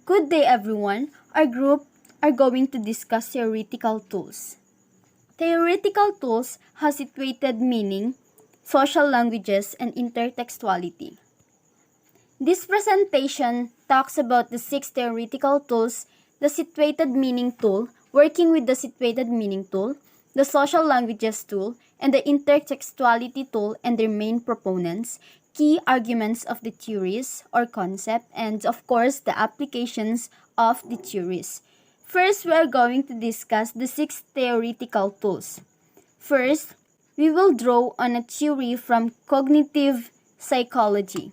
Good day, everyone. Our group are going to discuss theoretical tools. Theoretical tools have situated meaning, social languages, and intertextuality. This presentation talks about the 6 theoretical tools: the situated meaning tool, working with the situated meaning tool, the social languages tool, and the intertextuality tool and their main proponents, key arguments of the theories or concept, and of course the applications of the theories. First, we are going to discuss the 6 theoretical tools. First, we will draw on a theory from cognitive psychology.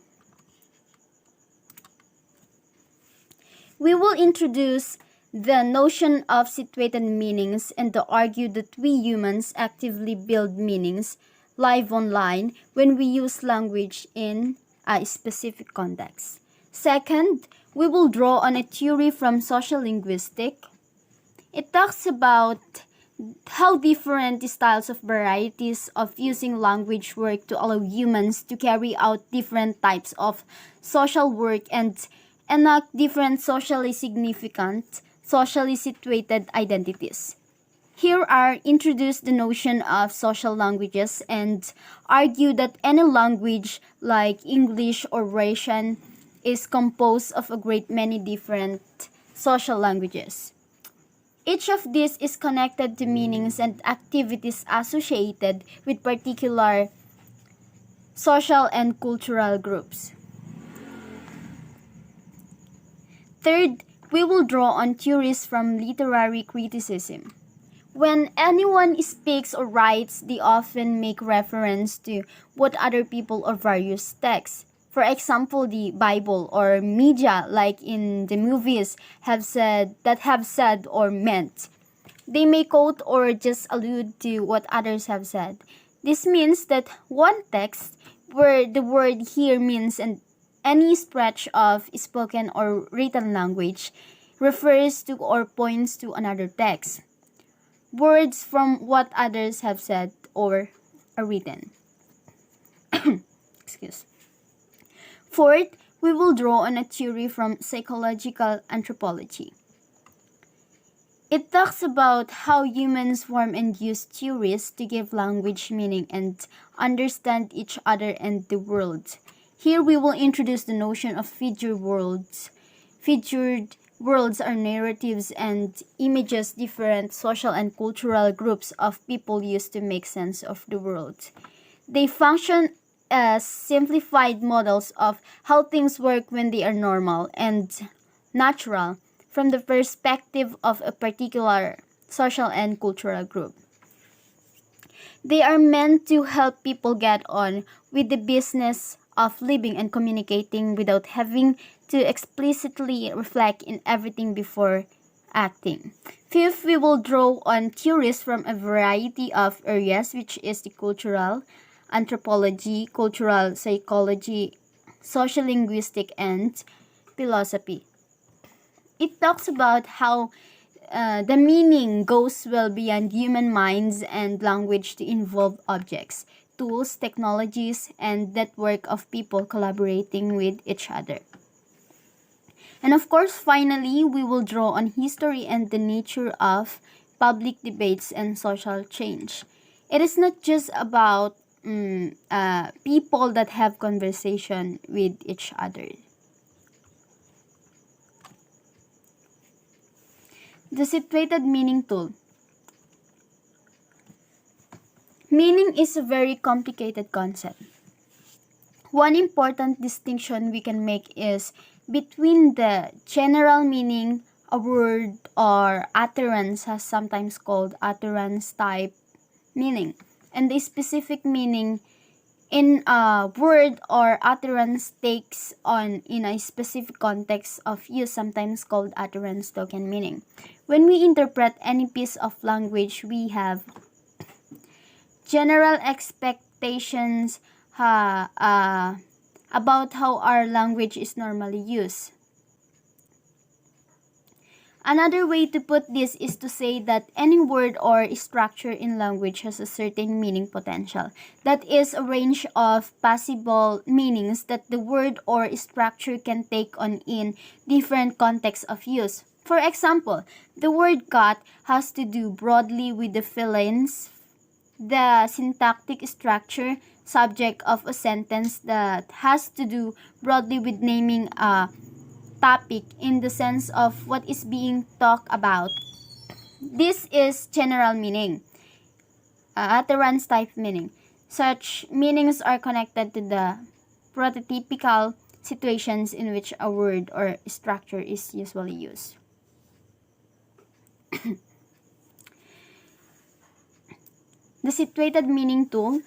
We will introduce the notion of situated meanings and argue that we humans actively build meanings live online when we use language in a specific context. Second, we will draw on a theory from social linguistics. It talks about how different styles of varieties of using language work to allow humans to carry out different types of social work and enact different socially significant, socially situated identities. Here are introduced the notion of social languages and argue that any language like English or Russian is composed of a great many different social languages. Each of these is connected to meanings and activities associated with particular social and cultural groups. Third, we will draw on theories from literary criticism. When anyone speaks or writes, they often make reference to what other people or various texts, for example, the Bible or media like in the movies have said or meant. They may quote or just allude to what others have said. This means that one text where the word here means and any stretch of spoken or written language refers to or points to another text. Words from what others have said or are written. Excuse. Fourth, we will draw on a theory from psychological anthropology. It talks about how humans form and use theories to give language meaning and understand each other and the world. Here we will introduce the notion of figured worlds. Figured worlds are narratives and images different social and cultural groups of people use to make sense of the world. They function as simplified models of how things work when they are normal and natural from the perspective of a particular social and cultural group. They are meant to help people get on with the business of living and communicating without having to explicitly reflect in everything before acting. Fifth, we will draw on theories from a variety of areas, which is the cultural anthropology, cultural psychology, social linguistics, and philosophy. It talks about how the meaning goes well beyond human minds and language to involve objects, tools, technologies, and network of people collaborating with each other. And of course, finally, we will draw on history and the nature of public debates and social change. It is not just about people that have conversation with each other. The situated meaning tool. Meaning is a very complicated concept. One important distinction we can make is between the general meaning a word or utterance has sometimes called utterance type meaning, and the specific meaning in a word or utterance takes on in a specific context of use, sometimes called utterance token meaning. When we interpret any piece of language, we have general expectations about how our language is normally used. Another way to put this is to say that any word or structure in language has a certain meaning potential. That is a range of possible meanings that the word or structure can take on in different contexts of use. For example, the word cat has to do broadly with the felines, the syntactic structure, subject of a sentence that has to do broadly with naming a topic in the sense of what is being talked about. This is general meaning, utterance type meaning. Such meanings are connected to the prototypical situations in which a word or structure is usually used. The situated meaning tool.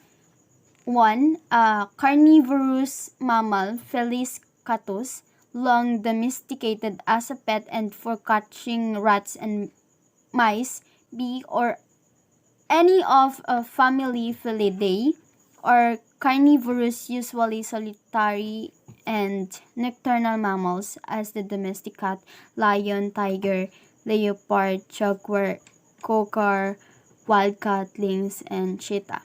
1. A carnivorous mammal, Felis catus, long domesticated as a pet and for catching rats and mice. B. Or any of a family Felidae, or carnivorous, usually solitary and nocturnal mammals as the domestic cat, lion, tiger, leopard, jaguar, cougar, wildcat, lynx, and cheetah.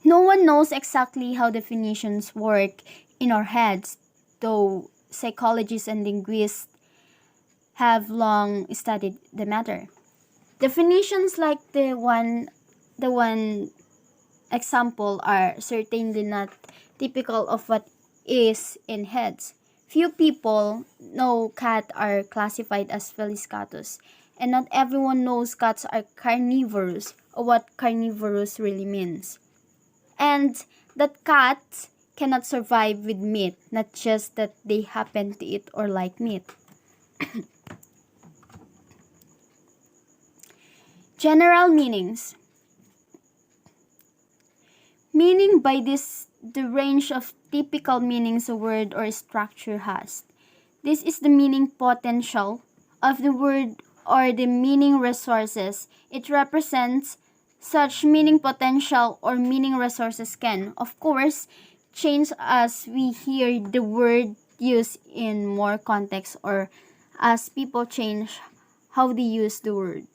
No one knows exactly how definitions work in our heads, though psychologists and linguists have long studied the matter. Definitions like the one example are certainly not typical of what is in heads. Few people know cats are classified as Felis catus, and not everyone knows cats are carnivorous or what carnivorous really means. And that cats cannot survive with meat, not just that they happen to eat or like meat. General meanings. Meaning by this the range of typical meanings a word or structure has. This is the meaning potential of the word or the meaning resources. It represents such meaning potential or meaning resources can, of course, change as we hear the word used in more context or as people change how they use the word.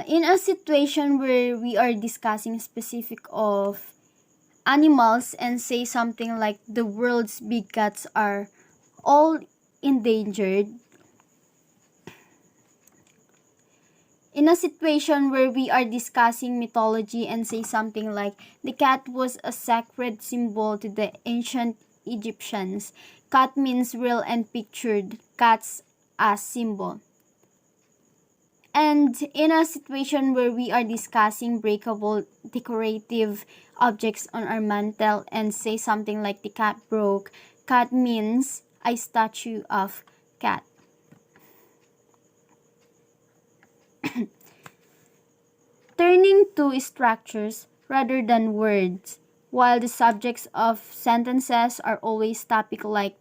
In a situation where we are discussing specific of animals and say something like the world's big cats are all endangered. In a situation where we are discussing mythology and say something like the cat was a sacred symbol to the ancient Egyptians. Cat means real and pictured cats as symbol. And in a situation where we are discussing breakable decorative objects on our mantel and say something like the cat broke, cat means a statue of cat. Turning to structures rather than words, while the subjects of sentences are always topic-like,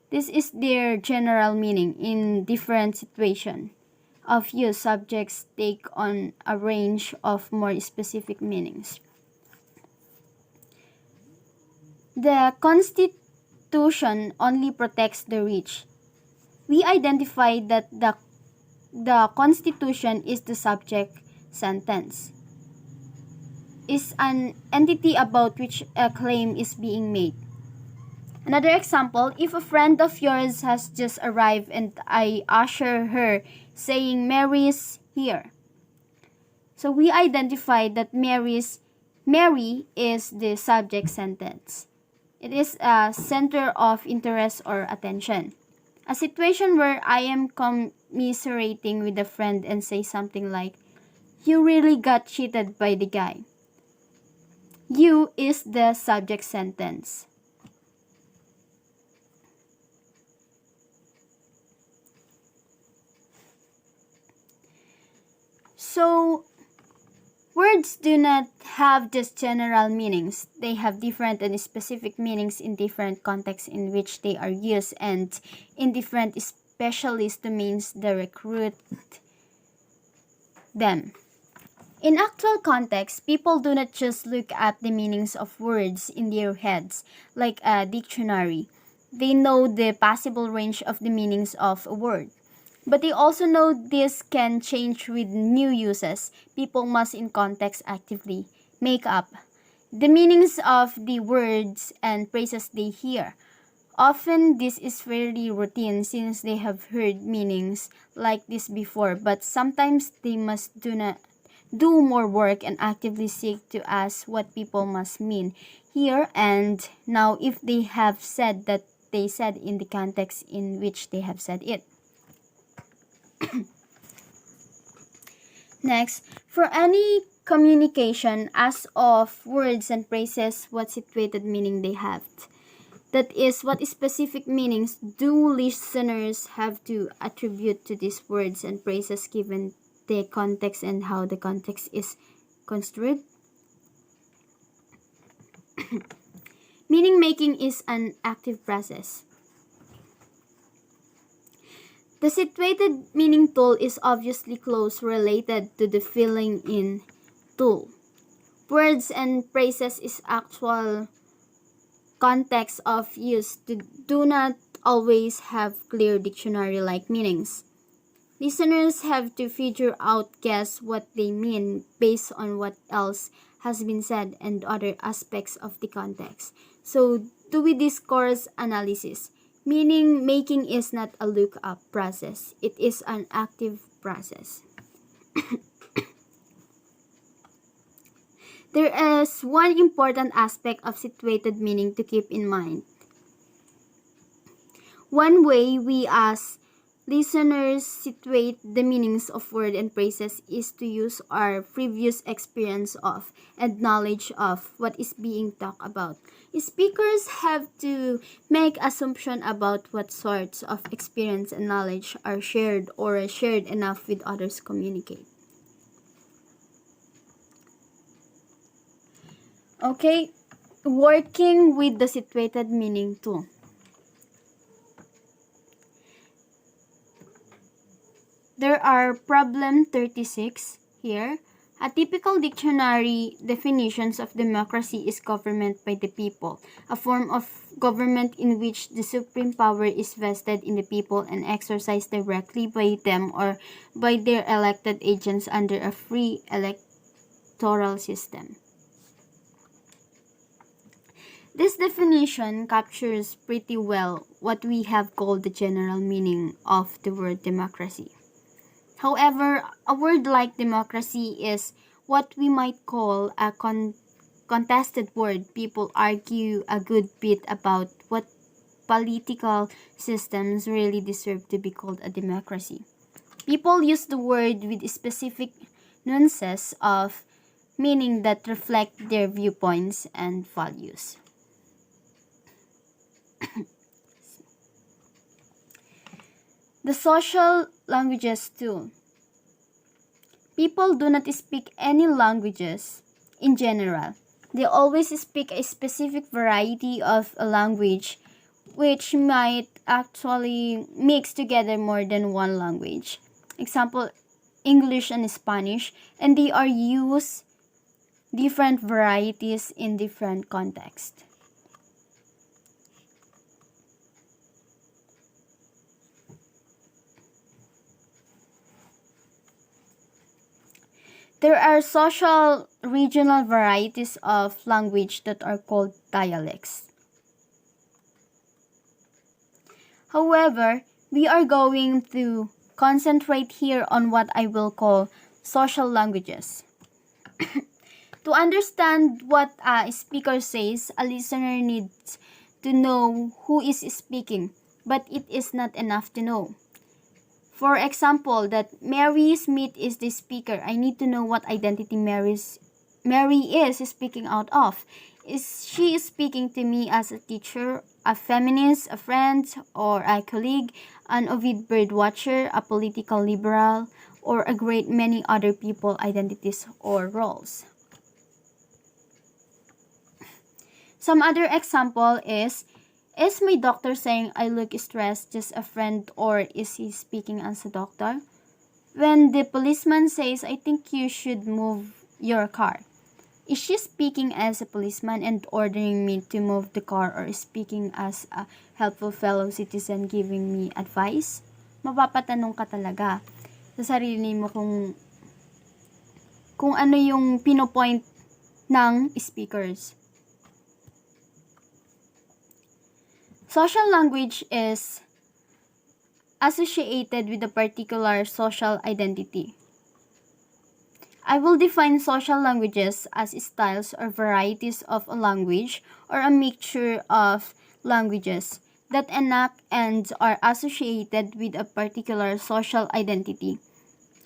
this is their general meaning in different situations of use. Subjects take on a range of more specific meanings. The Constitution only protects the rich. We identify that the Constitution is the subject sentence, is an entity about which a claim is being made. Another example, if a friend of yours has just arrived and I usher her saying Mary's here. So we identify that Mary is the subject sentence. It is a center of interest or attention. A situation where I am commiserating with a friend and say something like, you really got cheated by the guy. You is the subject sentence. So, words do not have just general meanings. They have different and specific meanings in different contexts in which they are used and in different specialist domains that recruit them. In actual context, people do not just look at the meanings of words in their heads like a dictionary. They know the possible range of the meanings of a word. But they also know this can change with new uses. People must, in context, actively make up the meanings of the words and phrases they hear. Often, this is fairly routine since they have heard meanings like this before, but sometimes they must do more work and actively seek to ask what people must mean here and now if they have said that they said in the context in which they have said it. Next, for any communication as of words and phrases, what situated meaning they have. That is, what specific meanings do listeners have to attribute to these words and phrases given the context and how the context is construed? Meaning making is an active process. The situated meaning tool is obviously close related to the filling in tool. Words and phrases is actual context of use do not always have clear dictionary-like meanings. Listeners have to figure out guess what they mean based on what else has been said and other aspects of the context. So do we discourse analysis? Meaning making is not a look-up process. It is an active process. There is one important aspect of situated meaning to keep in mind. One way we as listeners situate the meanings of words and phrases is to use our previous experience of and knowledge of what is being talked about. Speakers have to make assumption about what sorts of experience and knowledge are shared or are shared enough with others to communicate. Okay, working with the situated meaning too. There are problem 36 here. A typical dictionary definitions of democracy is government by the people, a form of government in which the supreme power is vested in the people and exercised directly by them or by their elected agents under a free electoral system. This definition captures pretty well what we have called the general meaning of the word democracy. However, a word like democracy is what we might call a contested word. People argue a good bit about what political systems really deserve to be called a democracy. People use the word with specific nuances of meaning that reflect their viewpoints and values. The social languages too. People do not speak any languages in general. They always speak a specific variety of a language which might actually mix together more than one language. Example, English and Spanish, and they are used different varieties in different contexts. There are social regional varieties of language that are called dialects. However, we are going to concentrate here on what I will call social languages. To understand what a speaker says, a listener needs to know who is speaking, but it is not enough to know. For example, that Mary Smith is the speaker. I need to know what identity Mary is speaking out of. Is she speaking to me as a teacher, a feminist, a friend, or a colleague, an avid bird watcher, a political liberal, or a great many other people, identities, or roles? Some other example is my doctor saying I look stressed just a friend or is he speaking as a doctor? When the policeman says, I think you should move your car, is she speaking as a policeman and ordering me to move the car, or speaking as a helpful fellow citizen giving me advice? Mapapatanong ka talaga sa sarili mo kung ano yung pinopoint ng speakers. Social language is associated with a particular social identity. I will define social languages as styles or varieties of a language or a mixture of languages that enact and are associated with a particular social identity.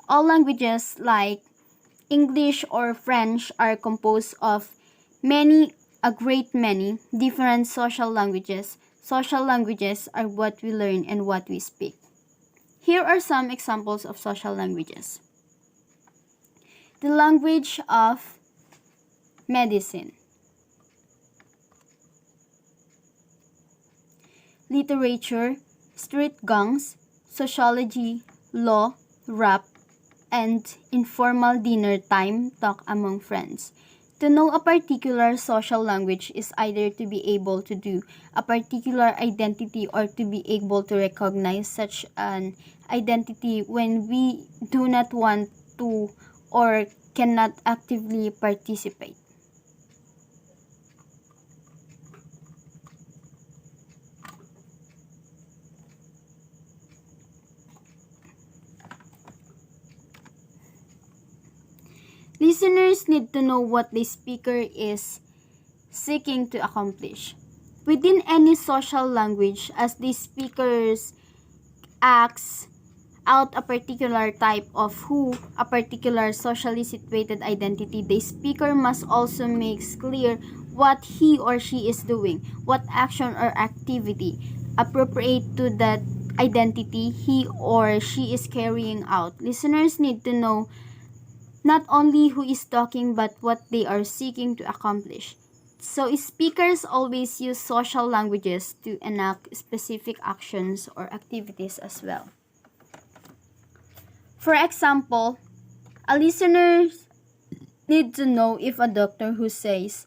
All languages like English or French are composed of a great many different social languages. Social languages are what we learn and what we speak. Here are some examples of social languages. The language of medicine, literature, street gangs, sociology, law, rap, and informal dinner time talk among friends. To know a particular social language is either to be able to do a particular identity or to be able to recognize such an identity when we do not want to or cannot actively participate. Listeners need to know what the speaker is seeking to accomplish. Within any social language, as the speakers acts out a particular type of a particular socially situated identity, the speaker must also make clear what he or she is doing, what action or activity appropriate to that identity he or she is carrying out. Listeners need to know not only who is talking but what they are seeking to accomplish. So speakers always use social languages to enact specific actions or activities as well. For example, a listener need to know if a doctor who says,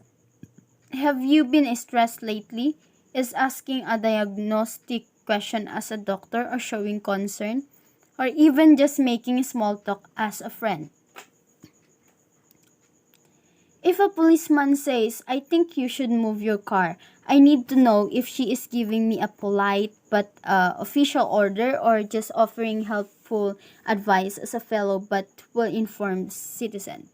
"Have you been stressed lately?" is asking a diagnostic question as a doctor or showing concern, or even just making small talk as a friend. If a policeman says, I think you should move your car, I need to know if she is giving me a polite but official order or just offering helpful advice as a fellow but well-informed citizen.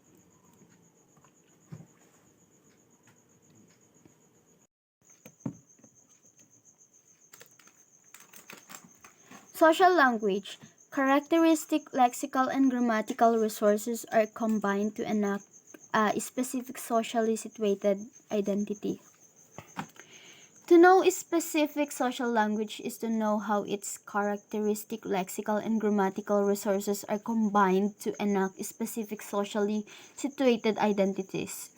Social language. Characteristic lexical and grammatical resources are combined to enact a specific socially situated identity. To know a specific social language is to know how its characteristic lexical and grammatical resources are combined to enact specific socially situated identities.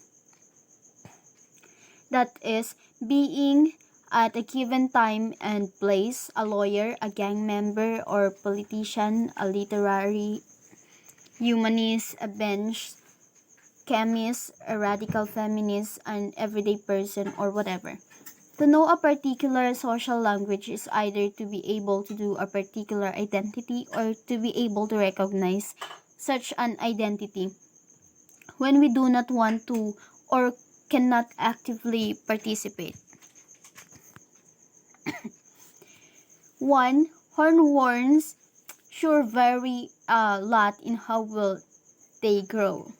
That is, being at a given time and place, a lawyer, a gang member or politician, a literary humanist, a bench chemist, a radical feminist, an everyday person, or whatever. To know a particular social language is either to be able to do a particular identity or to be able to recognize such an identity when we do not want to or cannot actively participate. 1. Horn warns sure vary a lot in how well they grow.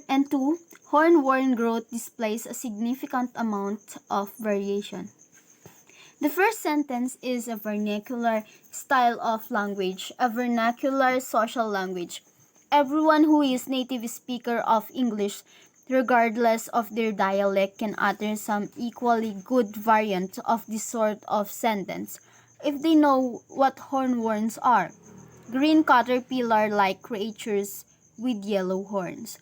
And 2. Horn-worn growth displays a significant amount of variation. The first sentence is a vernacular style of language, a vernacular social language. Everyone who is native speaker of English, regardless of their dialect, can utter some equally good variant of this sort of sentence if they know what hornworms are. Green caterpillar-like creatures with yellow horns.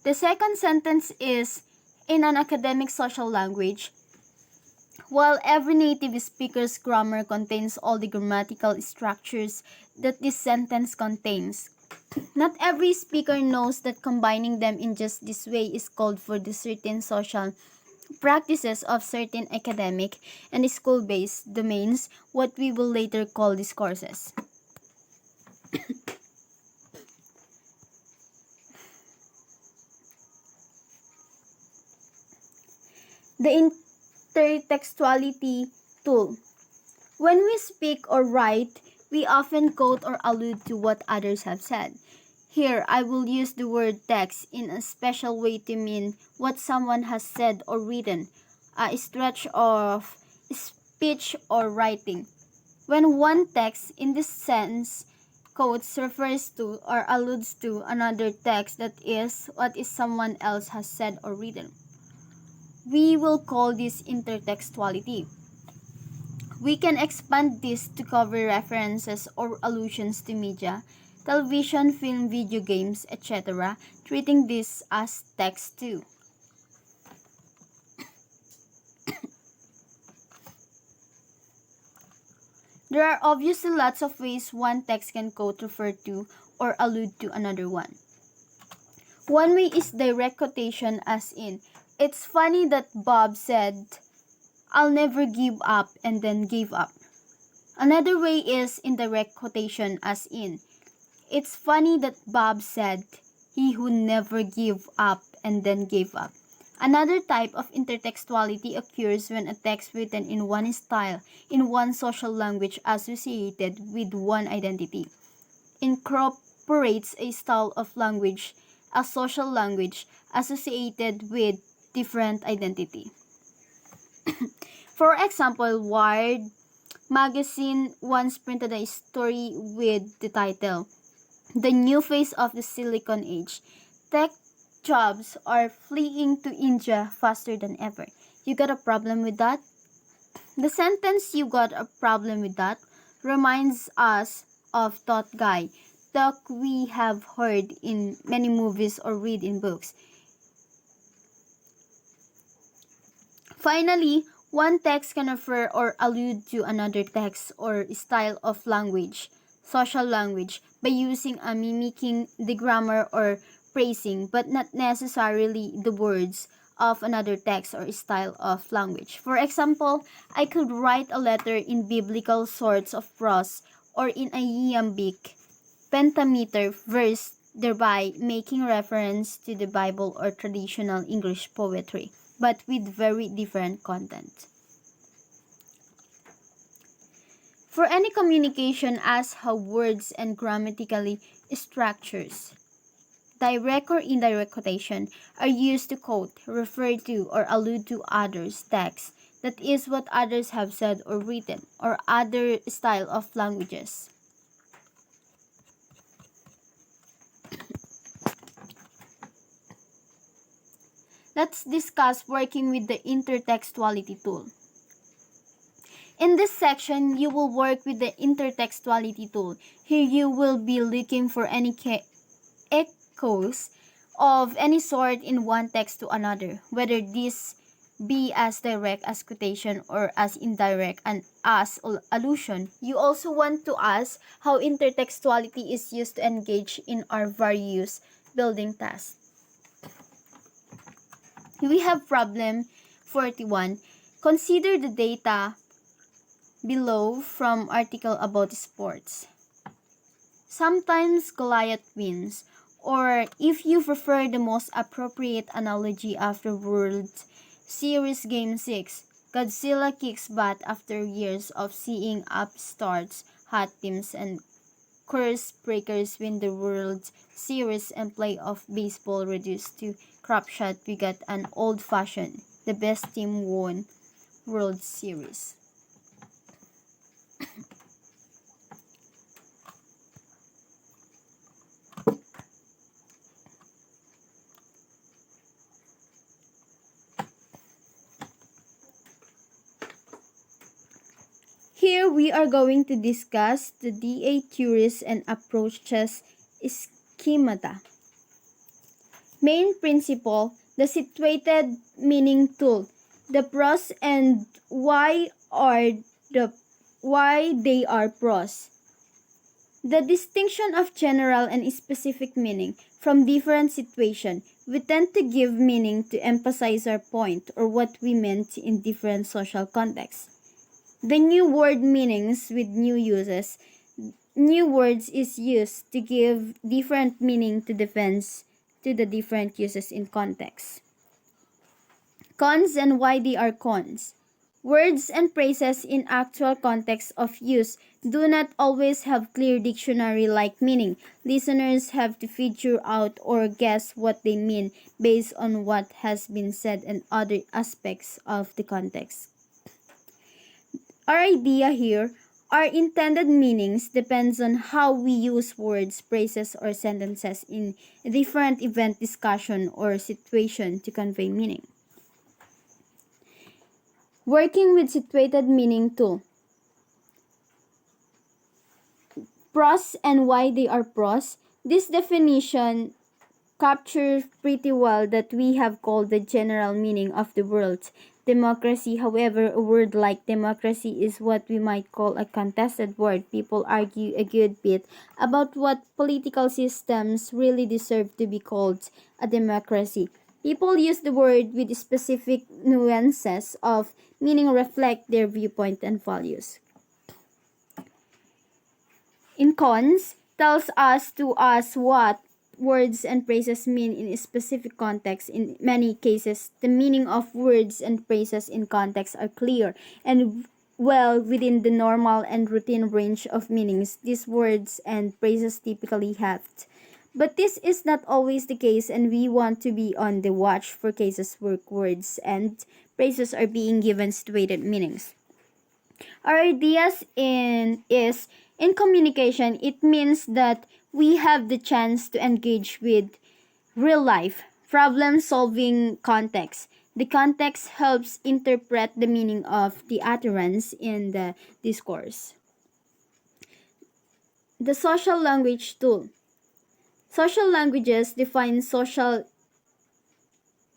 The second sentence is in an academic social language. While every native speaker's grammar contains all the grammatical structures that this sentence contains, not every speaker knows that combining them in just this way is called for the certain social practices of certain academic and school-based domains, what we will later call discourses. The intertextuality tool. When we speak or write, we often quote or allude to what others have said. Here, I will use the word text in a special way to mean what someone has said or written, a stretch of speech or writing. When one text, in this sense, quotes refers to or alludes to another text that is what is someone else has said or written. We will call this intertextuality. We can expand this to cover references or allusions to media, television, film, video games, etc., treating this as text too. There are obviously lots of ways one text can quote, refer to, or allude to another one. One way is direct quotation, as in, "It's funny that Bob said, 'I'll never give up,' and then gave up." Another way is indirect quotation, as in, "It's funny that Bob said, 'He who never give up,' and then gave up." Another type of intertextuality occurs when a text written in one style, in one social language associated with one identity, incorporates a style of language, a social language associated with different identity. For example, Wired magazine once printed a story with the title, "The New Face of the Silicon Age. Tech jobs are fleeing to India faster than ever." You got a problem with that? The sentence "you got a problem with that" reminds us of that guy, talk we have heard in many movies or read in books. Finally, one text can refer or allude to another text or style of language, social language, by using a mimicking the grammar or phrasing, but not necessarily the words of another text or style of language. For example, I could write a letter in biblical sorts of prose or in a iambic pentameter verse, thereby making reference to the Bible or traditional English poetry, but with very different content. For any communication as how words and grammatically structures, direct or indirect quotation are used to quote, refer to, or allude to others' text, that is what others have said or written, or other style of languages. Let's discuss working with the intertextuality tool. In this section, you will work with the intertextuality tool. Here you will be looking for any echoes of any sort in one text to another, whether this be as direct as quotation or as indirect and as allusion. You also want to ask how intertextuality is used to engage in our various building tasks. We have problem 41. Consider the data below from article about sports. Sometimes Goliath wins, or if you prefer the most appropriate analogy after World Series Game 6, Godzilla kicks butt after years of seeing upstarts, hot teams, and curse breakers win the World Series and playoff baseball reduced to crap shot. We got an old-fashioned, the best team won World Series. Here we are going to discuss the DA theories and approaches schemata. Main principle, the situated meaning tool. The pros and the why they are pros. The distinction of general and specific meaning from different situations. We tend to give meaning to emphasize our point or what we meant in different social contexts. The new word meanings with new uses. New words is used to give different meaning to the different uses in context. Cons and why they are cons. Words and phrases in actual context of use do not always have clear dictionary-like meaning. Listeners have to figure out or guess what they mean based on what has been said and other aspects of the context. Our idea here, our intended meanings depends on how we use words, phrases, or sentences in a different event, discussion, or situation to convey meaning. Working with situated meaning tool. Pros and why they are pros. This definition captures pretty well that we have called the general meaning of the word democracy. However, a word like democracy is what we might call a contested word. People argue a good bit about what political systems really deserve to be called a democracy. People use the word with specific nuances of meaning reflect their viewpoint and values. In cons, tells us to us what words and phrases mean in a specific context. In many cases, the meaning of words and phrases in context are clear and well within the normal and routine range of meanings these words and phrases typically have. But this is not always the case, and we want to be on the watch for cases where words and phrases are being given situated meanings. Our ideas in communication, it means that we have the chance to engage with real life problem solving context. The context helps interpret the meaning of the utterance in the discourse. The social language tool. Social languages define social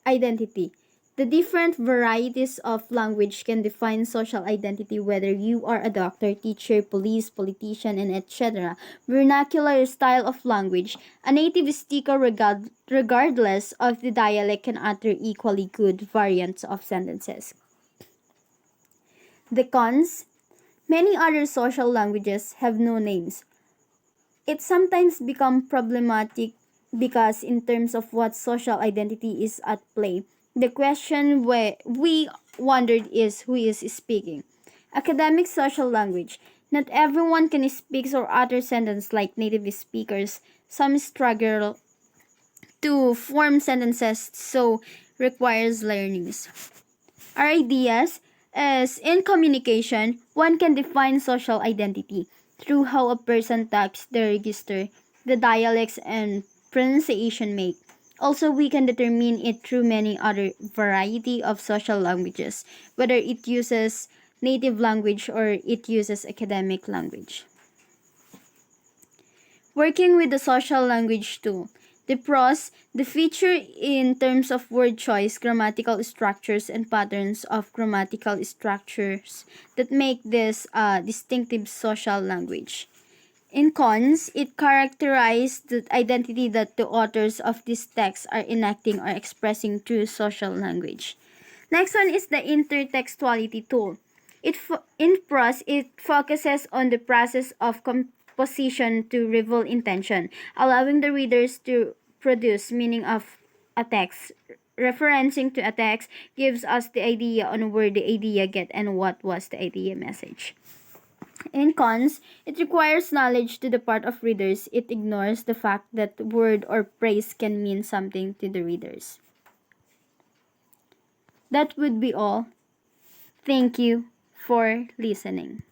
identity. The different varieties of language can define social identity, whether you are a doctor, teacher, police, politician, and etc. Vernacular style of language. A native speaker, regardless of the dialect, can utter equally good variants of sentences. The cons. Many other social languages have no names. It sometimes becomes problematic because in terms of what social identity is at play, the question we wondered is who is speaking. Academic social language. Not everyone can speak or utter sentences like native speakers. Some struggle to form sentences, so requires learnings. Our ideas is in communication, one can define social identity through how a person types the register, the dialects and pronunciation make. Also, we can determine it through many other variety of social languages, whether it uses native language or it uses academic language. Working with the social language tool. The pros, the feature in terms of word choice, grammatical structures, and patterns of grammatical structures that make this a distinctive social language. In cons, it characterizes the identity that the authors of these texts are enacting or expressing through social language. Next one is the intertextuality tool. In prose, it focuses on the process of composition to reveal intention, allowing the readers to produce meaning of a text. Referencing to a text gives us the idea on where the idea get and what was the idea message. In cons, it requires knowledge to the part of readers. It ignores the fact that word or phrase can mean something to the readers. That would be all. Thank you for listening.